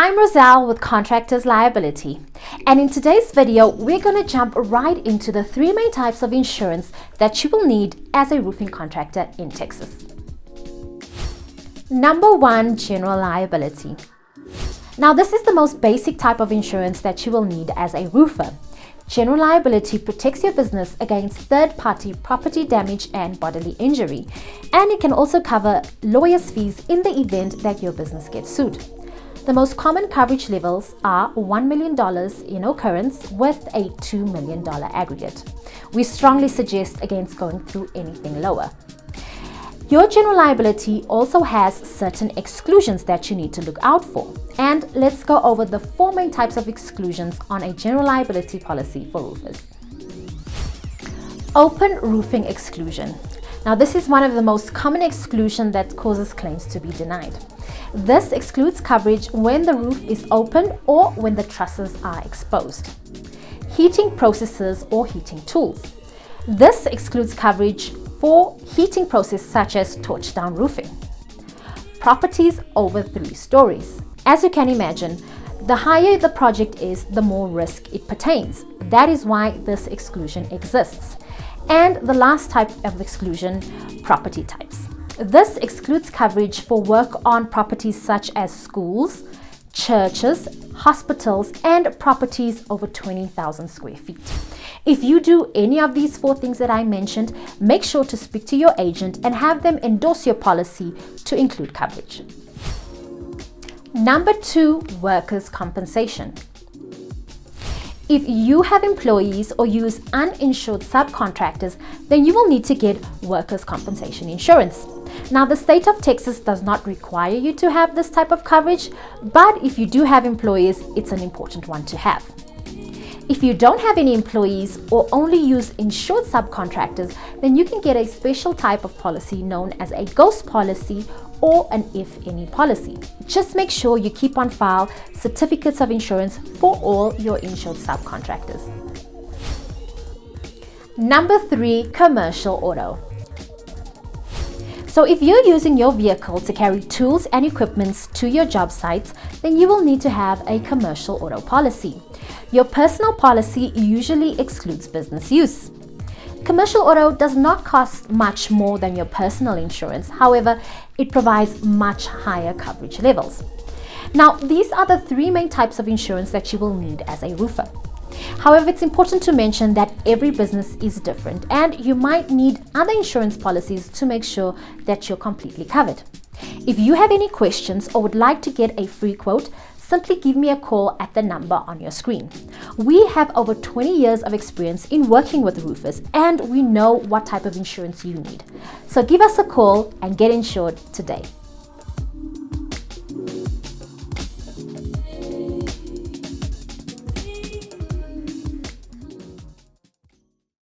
I'm RAZELLE with Contractors Liability, and in today's video we're going to jump right into the three main types of insurance that you will need as a roofing contractor in Texas. Number 1, general liability. Now this is the most basic type of insurance that you will need as a roofer. General liability protects your business against third-party property damage and bodily injury, and it can also cover lawyers' fees in the event that your business gets sued. The most common coverage levels are $1 million in occurrence with a $2 million aggregate. We strongly suggest against going through anything lower. Your general liability also has certain exclusions that you need to look out for. And let's go over the 4 main types of exclusions on a general liability policy for roofers. Open roofing exclusion. Now this is one of the most common exclusions that causes claims to be denied. This excludes coverage when the roof is open or when the trusses are exposed. Heating processes or heating tools. This excludes coverage for heating process such as torch-down roofing. Properties over 3 stories. As you can imagine, the higher the project is, the more risk it pertains. That is why this exclusion exists. And the last type of exclusion, property types. This excludes coverage for work on properties such as schools, churches, hospitals, and properties over 20,000 square feet. If you do any of these 4 things that I mentioned, make sure to speak to your agent and have them endorse your policy to include coverage. Number 2, workers' compensation. If you have employees or use uninsured subcontractors, then you will need to get workers' compensation insurance. Now, the state of Texas does not require you to have this type of coverage, but if you do have employees, it's an important one to have. If you don't have any employees or only use insured subcontractors, then you can get a special type of policy known as a ghost policy or an if any policy. Just make sure you keep on file certificates of insurance for all your insured subcontractors. Number 3, commercial auto. So if you're using your vehicle to carry tools and equipment to your job sites, then you will need to have a commercial auto policy. Your personal policy usually excludes business use. Commercial auto does not cost much more than your personal insurance. However, it provides much higher coverage levels. Now, these are the 3 main types of insurance that you will need as a roofer. However, it's important to mention that every business is different and you might need other insurance policies to make sure that you're completely covered. If you have any questions or would like to get a free quote, simply give me a call at the number on your screen. We have over 20 years of experience in working with roofers and we know what type of insurance you need. So give us a call and get insured today.